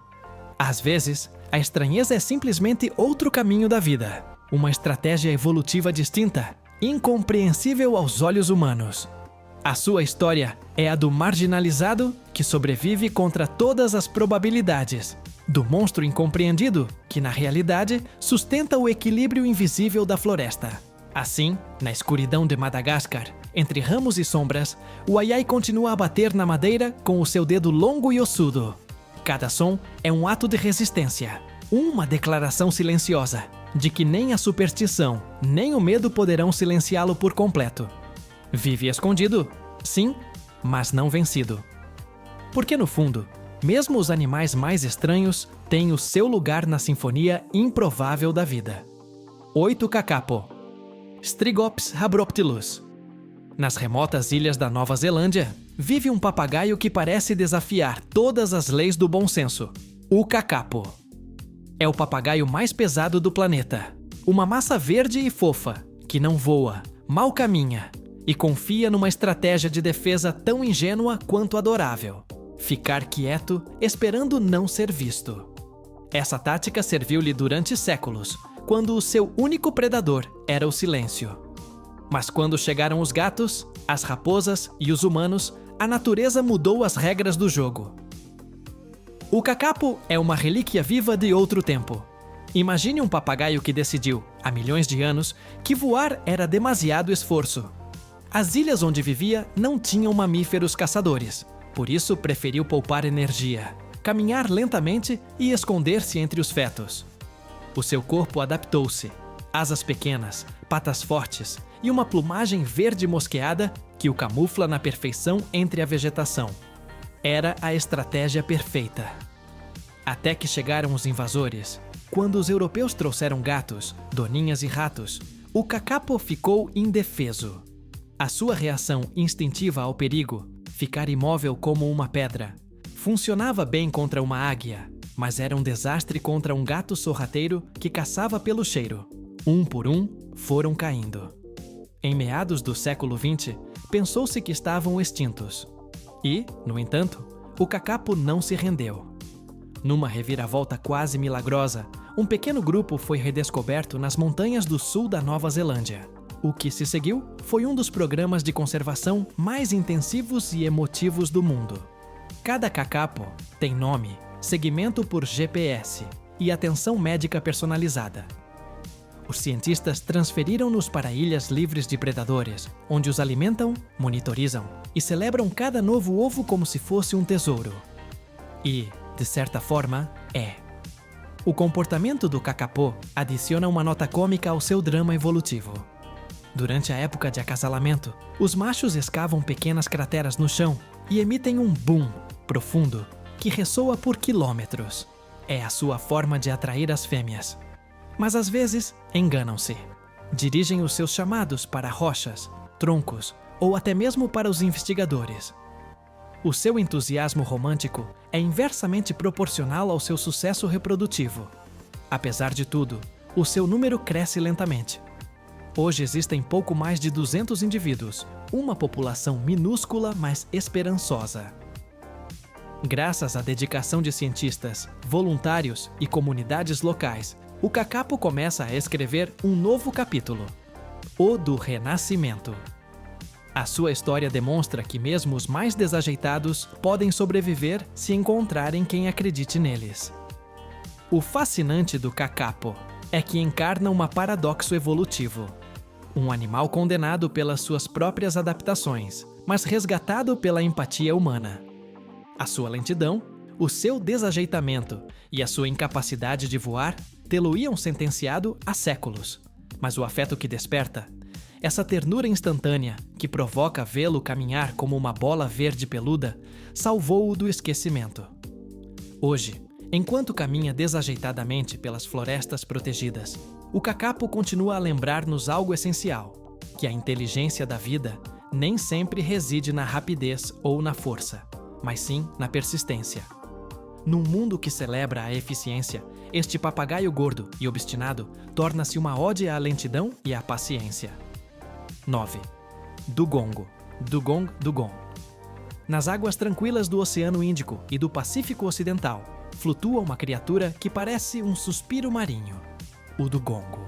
Às vezes, a estranheza é simplesmente outro caminho da vida, uma estratégia evolutiva distinta, incompreensível aos olhos humanos. A sua história é a do marginalizado que sobrevive contra todas as probabilidades, do monstro incompreendido que, na realidade, sustenta o equilíbrio invisível da floresta. Assim, na escuridão de Madagascar, entre ramos e sombras, o aiai continua a bater na madeira com o seu dedo longo e ossudo. Cada som é um ato de resistência, uma declaração silenciosa de que nem a superstição, nem o medo poderão silenciá-lo por completo. Vive escondido, sim, mas não vencido. Porque no fundo, mesmo os animais mais estranhos têm o seu lugar na sinfonia improvável da vida. 8 Kakapo. Strigops habroptilus. Nas remotas ilhas da Nova Zelândia, vive um papagaio que parece desafiar todas as leis do bom senso. O kakapo. É o papagaio mais pesado do planeta. Uma massa verde e fofa, que não voa, mal caminha e confia numa estratégia de defesa tão ingênua quanto adorável: ficar quieto, esperando não ser visto. Essa tática serviu-lhe durante séculos, quando o seu único predador era o silêncio. Mas quando chegaram os gatos, as raposas e os humanos, a natureza mudou as regras do jogo. O kakapo é uma relíquia viva de outro tempo. Imagine um papagaio que decidiu, há milhões de anos, que voar era demasiado esforço. As ilhas onde vivia não tinham mamíferos caçadores, por isso preferiu poupar energia, caminhar lentamente e esconder-se entre os fetos. O seu corpo adaptou-se. Asas pequenas, patas fortes e uma plumagem verde mosqueada que o camufla na perfeição entre a vegetação. Era a estratégia perfeita. Até que chegaram os invasores. Quando os europeus trouxeram gatos, doninhas e ratos, o kakapo ficou indefeso. A sua reação instintiva ao perigo, ficar imóvel como uma pedra, funcionava bem contra uma águia, mas era um desastre contra um gato sorrateiro que caçava pelo cheiro. Um por um, foram caindo. Em meados do século XX, pensou-se que estavam extintos. E, no entanto, o kakapo não se rendeu. Numa reviravolta quase milagrosa, um pequeno grupo foi redescoberto nas montanhas do sul da Nova Zelândia. O que se seguiu foi um dos programas de conservação mais intensivos e emotivos do mundo. Cada kakapo tem nome, seguimento por GPS e atenção médica personalizada. Os cientistas transferiram-nos para ilhas livres de predadores, onde os alimentam, monitorizam e celebram cada novo ovo como se fosse um tesouro. E, de certa forma, é. O comportamento do kakapo adiciona uma nota cômica ao seu drama evolutivo. Durante a época de acasalamento, os machos escavam pequenas crateras no chão e emitem um boom profundo que ressoa por quilômetros. É a sua forma de atrair as fêmeas. Mas às vezes enganam-se. Dirigem os seus chamados para rochas, troncos ou até mesmo para os investigadores. O seu entusiasmo romântico é inversamente proporcional ao seu sucesso reprodutivo. Apesar de tudo, o seu número cresce lentamente. Hoje existem pouco mais de 200 indivíduos, uma população minúscula, mas esperançosa. Graças à dedicação de cientistas, voluntários e comunidades locais, o kakapo começa a escrever um novo capítulo, o do renascimento. A sua história demonstra que mesmo os mais desajeitados podem sobreviver se encontrarem quem acredite neles. O fascinante do kakapo é que encarna um paradoxo evolutivo. Um animal condenado pelas suas próprias adaptações, mas resgatado pela empatia humana. A sua lentidão, o seu desajeitamento e a sua incapacidade de voar tê-lo-iam sentenciado a séculos. Mas o afeto que desperta, essa ternura instantânea que provoca vê-lo caminhar como uma bola verde peluda, salvou-o do esquecimento. Hoje, enquanto caminha desajeitadamente pelas florestas protegidas, o kakapo continua a lembrar-nos algo essencial, que a inteligência da vida nem sempre reside na rapidez ou na força, mas sim na persistência. Num mundo que celebra a eficiência, este papagaio gordo e obstinado torna-se uma ode à lentidão e à paciência. 9. Dugong. Dugong dugong. Nas águas tranquilas do Oceano Índico e do Pacífico Ocidental, flutua uma criatura que parece um suspiro marinho, o dugongo.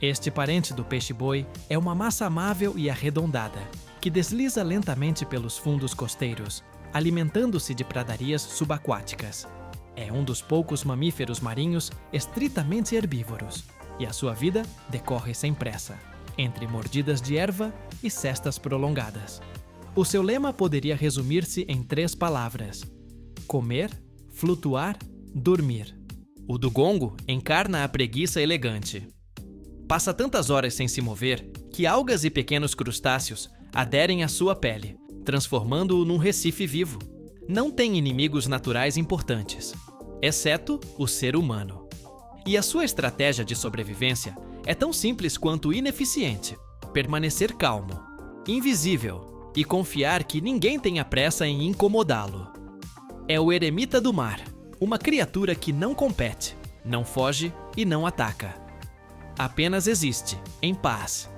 Este parente do peixe-boi é uma massa amável e arredondada, que desliza lentamente pelos fundos costeiros, alimentando-se de pradarias subaquáticas. É um dos poucos mamíferos marinhos estritamente herbívoros, e a sua vida decorre sem pressa. entre mordidas de erva e cestas prolongadas. O seu lema poderia resumir-se em 3 palavras: comer, flutuar, dormir. O dugongo encarna a preguiça elegante. Passa tantas horas sem se mover que algas e pequenos crustáceos aderem à sua pele, transformando-o num recife vivo. Não tem inimigos naturais importantes, exceto o ser humano. E a sua estratégia de sobrevivência é tão simples quanto ineficiente: permanecer calmo, invisível e confiar que ninguém tenha pressa em incomodá-lo. É o eremita do mar, uma criatura que não compete, não foge e não ataca. Apenas existe, em paz.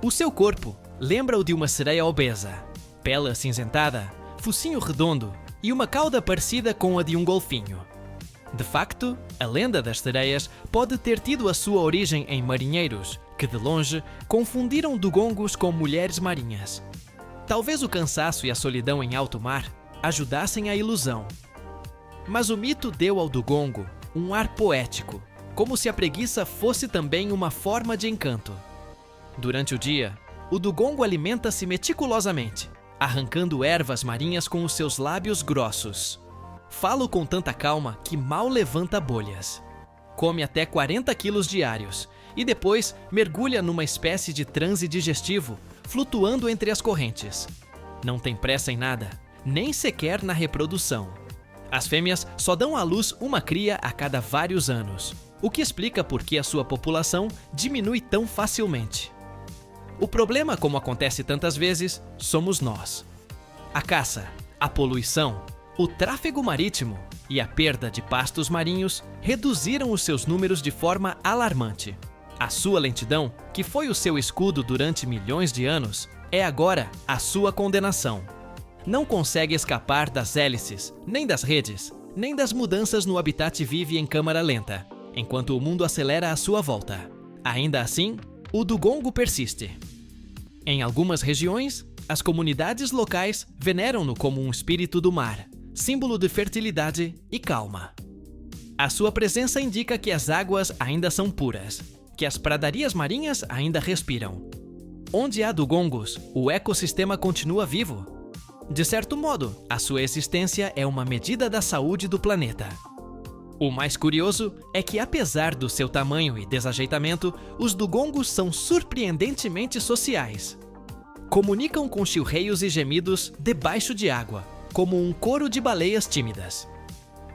O seu corpo lembra o de uma sereia obesa, pele acinzentada, focinho redondo e uma cauda parecida com a de um golfinho. De facto, a lenda das sereias pode ter tido a sua origem em marinheiros que, de longe, confundiram dugongos com mulheres marinhas. Talvez o cansaço e a solidão em alto mar ajudassem a ilusão. Mas o mito deu ao dugongo um ar poético, como se a preguiça fosse também uma forma de encanto. Durante o dia, o dugongo alimenta-se meticulosamente, arrancando ervas marinhas com os seus lábios grossos. Fala com tanta calma que mal levanta bolhas. Come até 40 quilos diários e depois mergulha numa espécie de transe digestivo, flutuando entre as correntes. Não tem pressa em nada, nem sequer na reprodução. As fêmeas só dão à luz uma cria a cada vários anos, o que explica por que a sua população diminui tão facilmente. O problema, como acontece tantas vezes, somos nós. A caça, a poluição, o tráfego marítimo e a perda de pastos marinhos reduziram os seus números de forma alarmante. A sua lentidão, que foi o seu escudo durante milhões de anos, é agora a sua condenação. Não consegue escapar das hélices, nem das redes, nem das mudanças no habitat vive em câmara lenta, enquanto o mundo acelera à sua volta. Ainda assim, o dugongo persiste. Em algumas regiões, as comunidades locais veneram-no como um espírito do mar, símbolo de fertilidade e calma. A sua presença indica que as águas ainda são puras, que as pradarias marinhas ainda respiram. Onde há dugongos, o ecossistema continua vivo. De certo modo, a sua existência é uma medida da saúde do planeta. O mais curioso é que, apesar do seu tamanho e desajeitamento, os dugongos são surpreendentemente sociais. Comunicam com chilreios e gemidos debaixo de água, como um coro de baleias tímidas.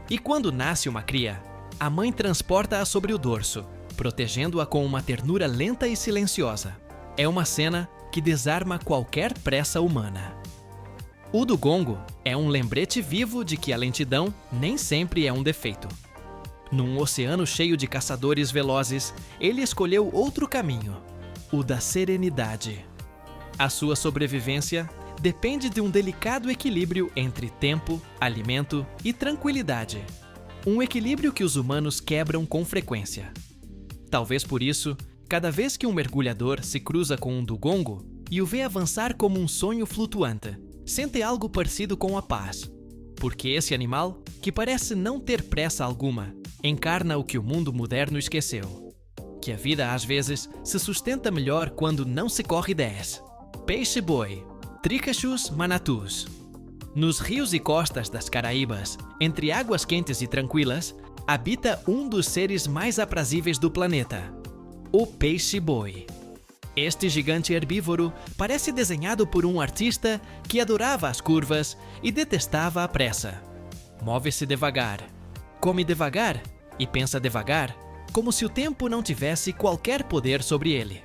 E quando nasce uma cria, a mãe transporta-a sobre o dorso, protegendo-a com uma ternura lenta e silenciosa. É uma cena que desarma qualquer pressa humana. O dugongo é um lembrete vivo de que a lentidão nem sempre é um defeito. Num oceano cheio de caçadores velozes, ele escolheu outro caminho, o da serenidade. A sua sobrevivência depende de um delicado equilíbrio entre tempo, alimento e tranquilidade. Um equilíbrio que os humanos quebram com frequência. Talvez por isso, cada vez que um mergulhador se cruza com um dugongo e o vê avançar como um sonho flutuante, sente algo parecido com a paz. Porque esse animal, que parece não ter pressa alguma, encarna o que o mundo moderno esqueceu. Que a vida às vezes se sustenta melhor quando não se corre 10. Peixe-boi, Trichachus manatus. Nos rios e costas das Caraíbas, entre águas quentes e tranquilas, habita um dos seres mais aprazíveis do planeta, o peixe-boi. Este gigante herbívoro parece desenhado por um artista que adorava as curvas e detestava a pressa. Move-se devagar, come devagar e pensa devagar, como se o tempo não tivesse qualquer poder sobre ele.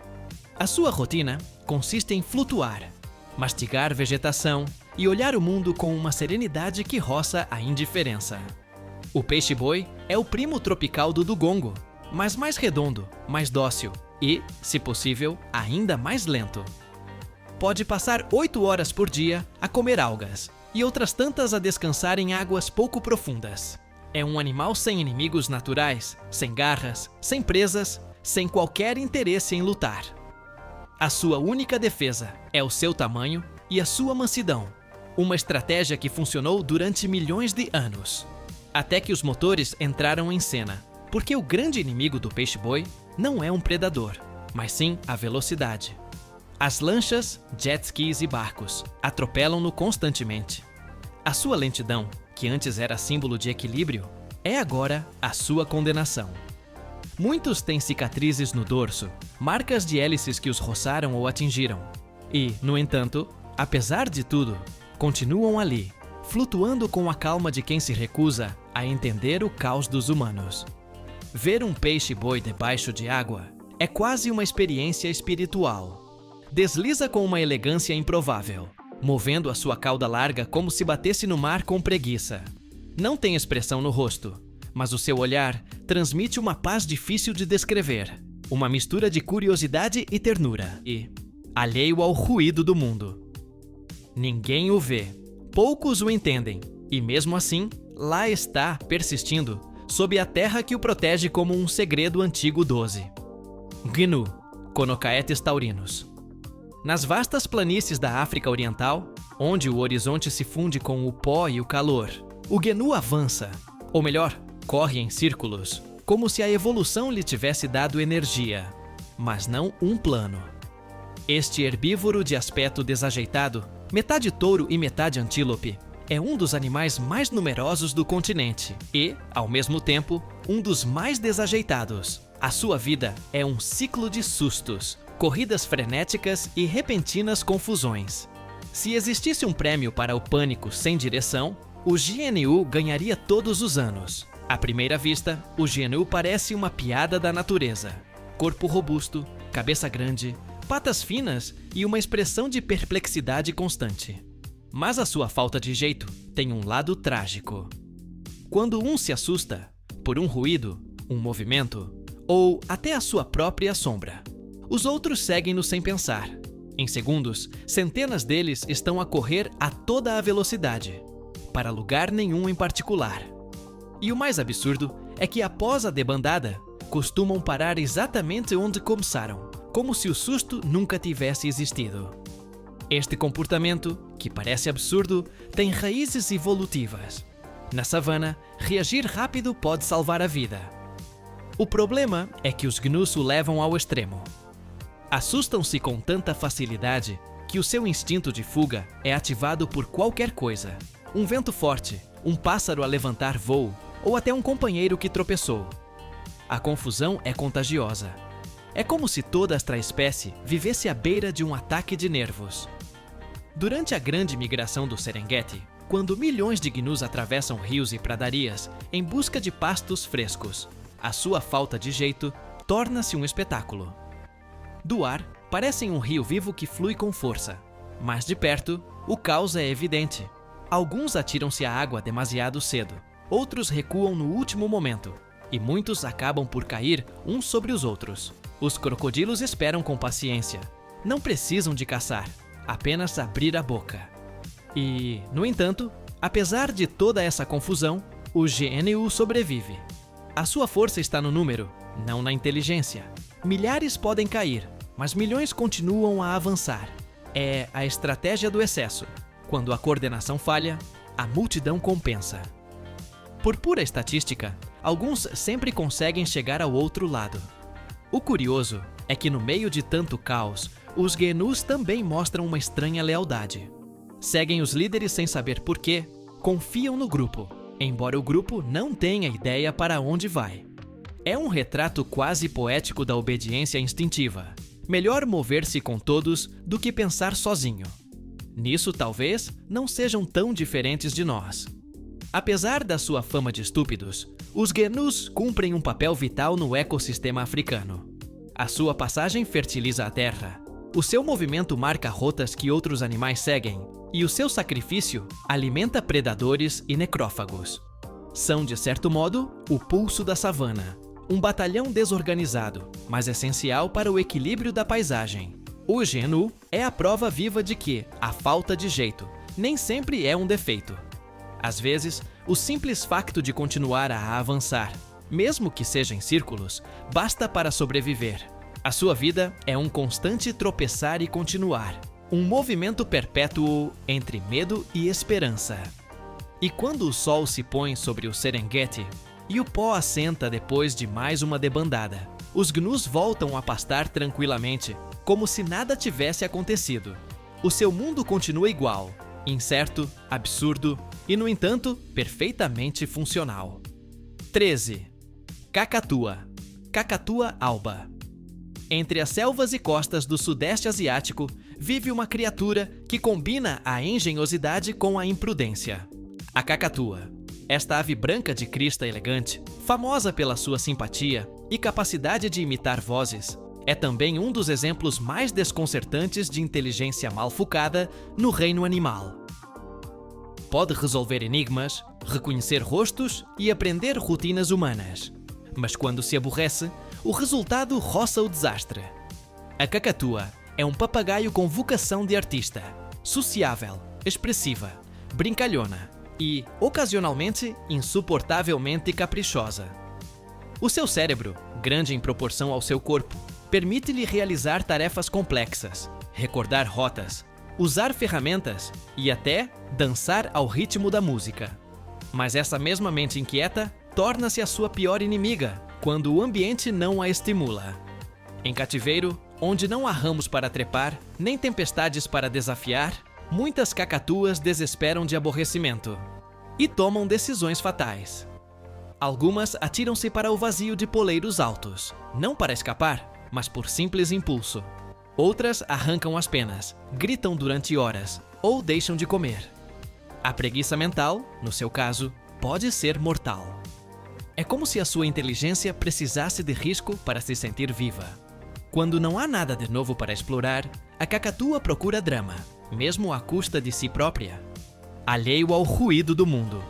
A sua rotina consiste em flutuar, mastigar vegetação e olhar o mundo com uma serenidade que roça a indiferença. O peixe-boi é o primo tropical do dugongo, mas mais redondo, mais dócil e, se possível, ainda mais lento. Pode passar 8 horas por dia a comer algas e outras tantas a descansar em águas pouco profundas. É um animal sem inimigos naturais, sem garras, sem presas, sem qualquer interesse em lutar. A sua única defesa é o seu tamanho e a sua mansidão, uma estratégia que funcionou durante milhões de anos. Até que os motores entraram em cena, porque o grande inimigo do peixe-boi não é um predador, mas sim a velocidade. As lanchas, jet skis e barcos atropelam-no constantemente. A sua lentidão, que antes era símbolo de equilíbrio, é agora a sua condenação. Muitos têm cicatrizes no dorso, marcas de hélices que os roçaram ou atingiram. E, no entanto, apesar de tudo, continuam ali, flutuando com a calma de quem se recusa a entender o caos dos humanos. Ver um peixe-boi debaixo de água é quase uma experiência espiritual. Desliza com uma elegância improvável, movendo a sua cauda larga como se batesse no mar com preguiça. Não tem expressão no rosto, mas o seu olhar transmite uma paz difícil de descrever, uma mistura de curiosidade e ternura, e alheio ao ruído do mundo. Ninguém o vê, poucos o entendem, e mesmo assim, lá está, persistindo, sob a terra que o protege como um segredo antigo 12. Gnu, Conocaetes taurinos. Nas vastas planícies da África Oriental, onde o horizonte se funde com o pó e o calor, o gnu avança, ou melhor, corre em círculos, como se a evolução lhe tivesse dado energia, mas não um plano. Este herbívoro de aspecto desajeitado, metade touro e metade antílope, é um dos animais mais numerosos do continente e, ao mesmo tempo, um dos mais desajeitados. A sua vida é um ciclo de sustos, corridas frenéticas e repentinas confusões. Se existisse um prêmio para o pânico sem direção, o GNU ganharia todos os anos. À primeira vista, o GNU parece uma piada da natureza. Corpo robusto, cabeça grande, patas finas e uma expressão de perplexidade constante. Mas a sua falta de jeito tem um lado trágico. Quando um se assusta, por um ruído, um movimento, ou até a sua própria sombra, os outros seguem-no sem pensar. Em segundos, centenas deles estão a correr a toda a velocidade, para lugar nenhum em particular. E o mais absurdo é que após a debandada, costumam parar exatamente onde começaram, como se o susto nunca tivesse existido. Este comportamento, que parece absurdo, tem raízes evolutivas. Na savana, reagir rápido pode salvar a vida. O problema é que os gnus o levam ao extremo. Assustam-se com tanta facilidade que o seu instinto de fuga é ativado por qualquer coisa. Um vento forte, um pássaro a levantar voo ou até um companheiro que tropeçou. A confusão é contagiosa. É como se toda esta espécie vivesse à beira de um ataque de nervos. Durante a grande migração do Serengeti, quando milhões de gnus atravessam rios e pradarias em busca de pastos frescos, a sua falta de jeito torna-se um espetáculo. Do ar, parecem um rio vivo que flui com força, mas de perto, o caos é evidente. Alguns atiram-se à água demasiado cedo, outros recuam no último momento, e muitos acabam por cair uns sobre os outros. Os crocodilos esperam com paciência. Não precisam de caçar, apenas abrir a boca. E, no entanto, apesar de toda essa confusão, o GNU sobrevive. A sua força está no número, não na inteligência. Milhares podem cair, mas milhões continuam a avançar. É a estratégia do excesso. Quando a coordenação falha, a multidão compensa. Por pura estatística, alguns sempre conseguem chegar ao outro lado. O curioso é que no meio de tanto caos, os gnus também mostram uma estranha lealdade. Seguem os líderes sem saber porquê, confiam no grupo, embora o grupo não tenha ideia para onde vai. É um retrato quase poético da obediência instintiva. Melhor mover-se com todos do que pensar sozinho. Nisso, talvez, não sejam tão diferentes de nós. Apesar da sua fama de estúpidos, os gnus cumprem um papel vital no ecossistema africano. A sua passagem fertiliza a terra, o seu movimento marca rotas que outros animais seguem, e o seu sacrifício alimenta predadores e necrófagos. São, de certo modo, o pulso da savana, um batalhão desorganizado, mas essencial para o equilíbrio da paisagem. O GNU é a prova viva de que a falta de jeito nem sempre é um defeito. Às vezes, o simples facto de continuar a avançar, mesmo que seja em círculos, basta para sobreviver. A sua vida é um constante tropeçar e continuar, um movimento perpétuo entre medo e esperança. E quando o sol se põe sobre o Serengeti e o pó assenta depois de mais uma debandada, os gnus voltam a pastar tranquilamente, como se nada tivesse acontecido. O seu mundo continua igual, incerto, absurdo e, no entanto, perfeitamente funcional. 13. Cacatua. Cacatua alba. Entre as selvas e costas do Sudeste Asiático, vive uma criatura que combina a engenhosidade com a imprudência. A cacatua. Esta ave branca de crista elegante, famosa pela sua simpatia e capacidade de imitar vozes, é também um dos exemplos mais desconcertantes de inteligência mal focada no reino animal. Pode resolver enigmas, reconhecer rostos e aprender rotinas humanas. Mas quando se aborrece, o resultado roça o desastre. A cacatua é um papagaio com vocação de artista, sociável, expressiva, brincalhona e, ocasionalmente, insuportavelmente caprichosa. O seu cérebro, grande em proporção ao seu corpo, permite-lhe realizar tarefas complexas, recordar rotas, usar ferramentas e até dançar ao ritmo da música. Mas essa mesma mente inquieta torna-se a sua pior inimiga quando o ambiente não a estimula. Em cativeiro, onde não há ramos para trepar, nem tempestades para desafiar, muitas cacatuas desesperam de aborrecimento e tomam decisões fatais. Algumas atiram-se para o vazio de poleiros altos, não para escapar, mas por simples impulso. Outras arrancam as penas, gritam durante horas ou deixam de comer. A preguiça mental, no seu caso, pode ser mortal. É como se a sua inteligência precisasse de risco para se sentir viva. Quando não há nada de novo para explorar, a cacatua procura drama, mesmo à custa de si própria, alheio ao ruído do mundo.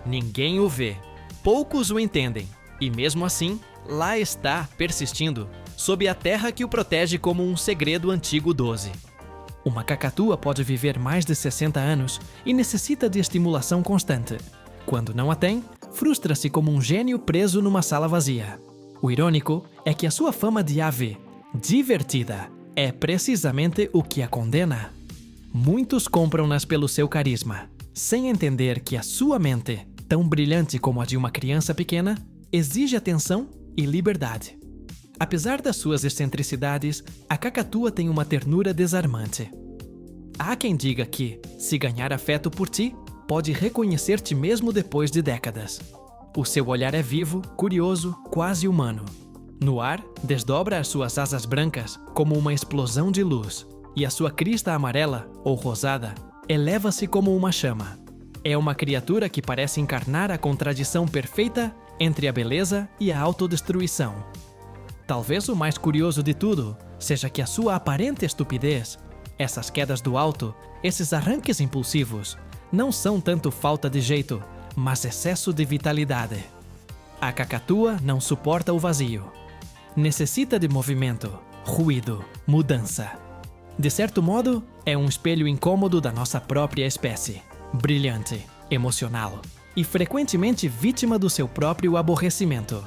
Ninguém o vê, poucos o entendem, e mesmo assim, lá está, persistindo, sob a terra que o protege como um segredo antigo 12. Uma cacatua pode viver mais de 60 anos e necessita de estimulação constante. Quando não a tem, frustra-se como um gênio preso numa sala vazia. O irônico é que a sua fama de ave divertida é precisamente o que a condena. Muitos compram-nas pelo seu carisma, sem entender que a sua mente, tão brilhante como a de uma criança pequena, exige atenção e liberdade. Apesar das suas excentricidades, a cacatua tem uma ternura desarmante. Há quem diga que, se ganhar afeto por ti, pode reconhecer-te mesmo depois de décadas. O seu olhar é vivo, curioso, quase humano. No ar, desdobra as suas asas brancas como uma explosão de luz, e a sua crista amarela, ou rosada, eleva-se como uma chama. É uma criatura que parece encarnar a contradição perfeita entre a beleza e a autodestruição. Talvez o mais curioso de tudo seja que a sua aparente estupidez, essas quedas do alto, esses arranques impulsivos, não são tanto falta de jeito, mas excesso de vitalidade. A cacatua não suporta o vazio. Necessita de movimento, ruído, mudança. De certo modo, é um espelho incômodo da nossa própria espécie, brilhante, emocional e frequentemente vítima do seu próprio aborrecimento.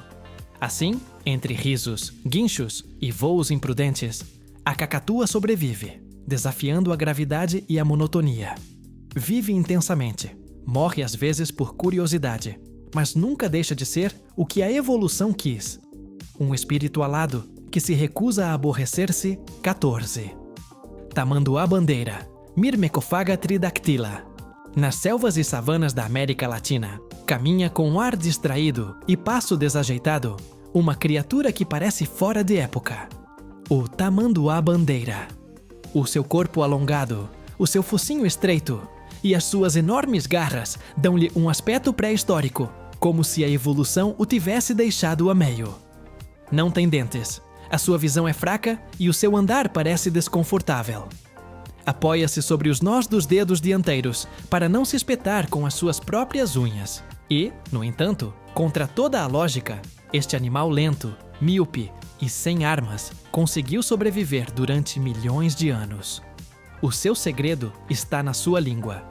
Assim, entre risos, guinchos e voos imprudentes, a cacatua sobrevive, desafiando a gravidade e a monotonia. Vive intensamente, morre às vezes por curiosidade, mas nunca deixa de ser o que a evolução quis. Um espírito alado que se recusa a aborrecer-se. 14. Tamanduá-bandeira, Myrmecofaga tridactyla. Nas selvas e savanas da América Latina, caminha com ar distraído e passo desajeitado uma criatura que parece fora de época. O tamanduá-bandeira. O seu corpo alongado, o seu focinho estreito e as suas enormes garras dão-lhe um aspecto pré-histórico, como se a evolução o tivesse deixado a meio. Não tem dentes, a sua visão é fraca e o seu andar parece desconfortável. Apoia-se sobre os nós dos dedos dianteiros para não se espetar com as suas próprias unhas. E, no entanto, contra toda a lógica, este animal lento, míope e sem armas conseguiu sobreviver durante milhões de anos. O seu segredo está na sua língua.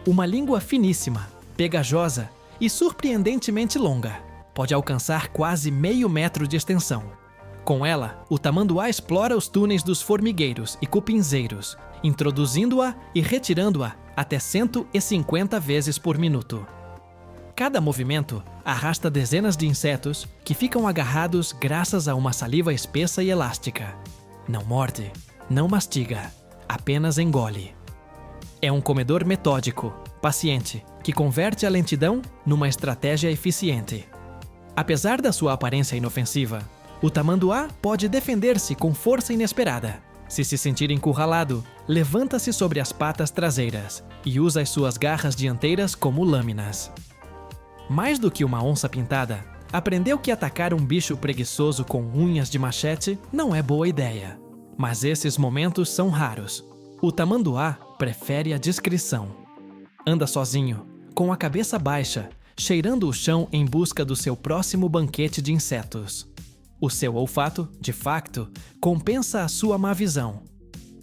Uma língua finíssima, pegajosa e surpreendentemente longa. Pode alcançar quase meio metro de extensão. Com ela, o tamanduá explora os túneis dos formigueiros e cupinzeiros, introduzindo-a e retirando-a até 150 vezes por minuto. Cada movimento arrasta dezenas de insetos que ficam agarrados graças a uma saliva espessa e elástica. Não morde, não mastiga, apenas engole. É um comedor metódico, paciente, que converte a lentidão numa estratégia eficiente. Apesar da sua aparência inofensiva, o tamanduá pode defender-se com força inesperada. Se sentir encurralado, levanta-se sobre as patas traseiras e usa as suas garras dianteiras como lâminas. Mais do que uma onça pintada, aprendeu que atacar um bicho preguiçoso com unhas de machete não é boa ideia. Mas esses momentos são raros. O tamanduá prefere a discrição. Anda sozinho, com a cabeça baixa, cheirando o chão em busca do seu próximo banquete de insetos. O seu olfato, de facto, compensa a sua má visão.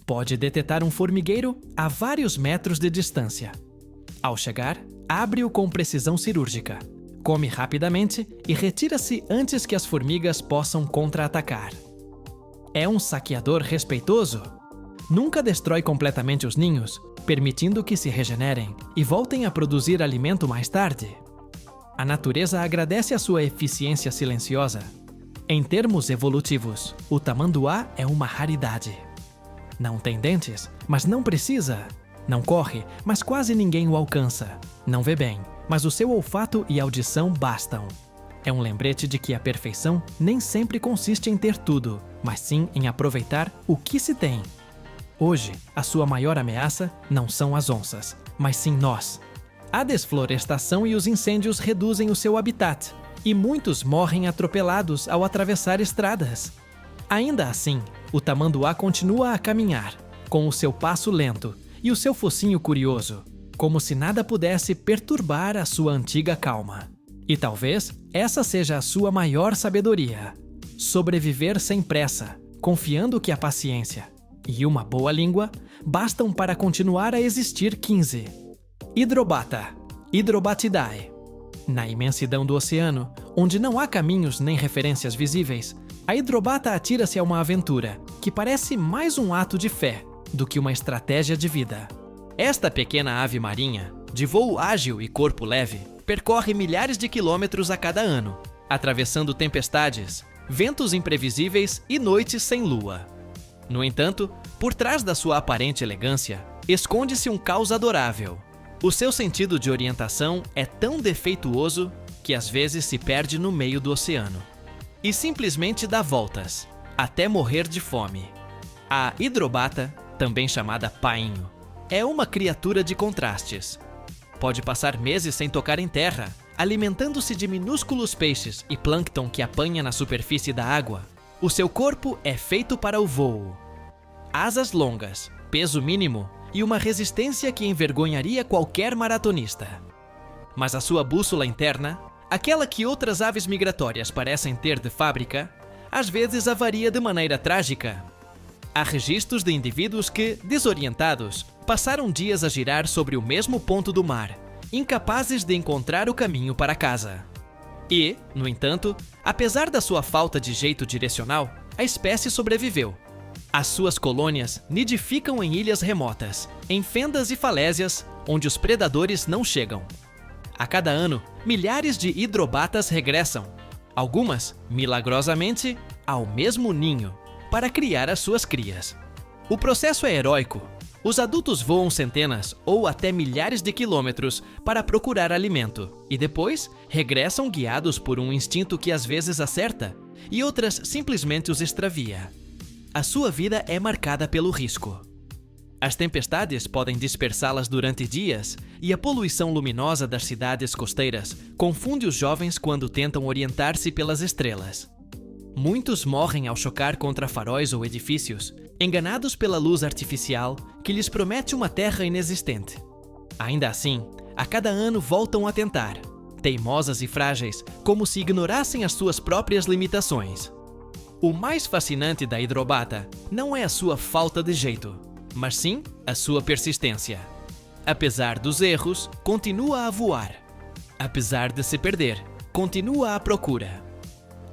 Pode detectar um formigueiro a vários metros de distância. Ao chegar, abre-o com precisão cirúrgica, come rapidamente e retira-se antes que as formigas possam contra-atacar. É um saqueador respeitoso. Nunca destrói completamente os ninhos, permitindo que se regenerem e voltem a produzir alimento mais tarde. A natureza agradece a sua eficiência silenciosa. Em termos evolutivos, o tamanduá é uma raridade. Não tem dentes, mas não precisa. Não corre, mas quase ninguém o alcança. Não vê bem, mas o seu olfato e audição bastam. É um lembrete de que a perfeição nem sempre consiste em ter tudo, mas sim em aproveitar o que se tem. Hoje, a sua maior ameaça não são as onças, mas sim nós. A desflorestação e os incêndios reduzem o seu habitat, e muitos morrem atropelados ao atravessar estradas. Ainda assim, o tamanduá continua a caminhar, com o seu passo lento e o seu focinho curioso, como se nada pudesse perturbar a sua antiga calma. E talvez essa seja a sua maior sabedoria: sobreviver sem pressa, confiando que a paciência e uma boa língua bastam para continuar a existir. 15. Hidrobata, Hydrobatidae. Na imensidão do oceano, onde não há caminhos nem referências visíveis, a hidrobata atira-se a uma aventura que parece mais um ato de fé do que uma estratégia de vida. Esta pequena ave marinha, de voo ágil e corpo leve, percorre milhares de quilômetros a cada ano, atravessando tempestades, ventos imprevisíveis e noites sem lua. No entanto, por trás da sua aparente elegância, esconde-se um caos adorável. O seu sentido de orientação é tão defeituoso que às vezes se perde no meio do oceano e simplesmente dá voltas, até morrer de fome. A hidrobata, também chamada painho, é uma criatura de contrastes. Pode passar meses sem tocar em terra, alimentando-se de minúsculos peixes e plâncton que apanha na superfície da água. O seu corpo é feito para o voo. Asas longas, peso mínimo e uma resistência que envergonharia qualquer maratonista. Mas a sua bússola interna, aquela que outras aves migratórias parecem ter de fábrica, às vezes avaria de maneira trágica. Há registros de indivíduos que, desorientados, passaram dias a girar sobre o mesmo ponto do mar, incapazes de encontrar o caminho para casa. E, no entanto, apesar da sua falta de jeito direcional, a espécie sobreviveu. As suas colônias nidificam em ilhas remotas, em fendas e falésias onde os predadores não chegam. A cada ano, milhares de hidrobatas regressam, algumas, milagrosamente, ao mesmo ninho, para criar as suas crias. O processo é heróico. Os adultos voam centenas ou até milhares de quilômetros para procurar alimento e depois regressam guiados por um instinto que às vezes acerta e outras simplesmente os extravia. A sua vida é marcada pelo risco. As tempestades podem dispersá-las durante dias e a poluição luminosa das cidades costeiras confunde os jovens quando tentam orientar-se pelas estrelas. Muitos morrem ao chocar contra faróis ou edifícios, enganados pela luz artificial que lhes promete uma terra inexistente. Ainda assim, a cada ano voltam a tentar, teimosas e frágeis, como se ignorassem as suas próprias limitações. O mais fascinante da hidrobata não é a sua falta de jeito, mas sim a sua persistência. Apesar dos erros, continua a voar. Apesar de se perder, continua à procura.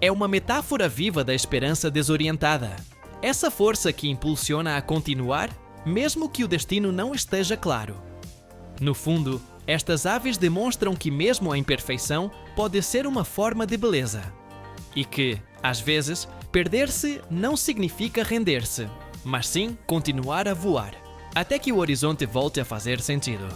É uma metáfora viva da esperança desorientada. Essa força que impulsiona a continuar, mesmo que o destino não esteja claro. No fundo, estas aves demonstram que mesmo a imperfeição pode ser uma forma de beleza. E que, às vezes, perder-se não significa render-se, mas sim continuar a voar, até que o horizonte volte a fazer sentido.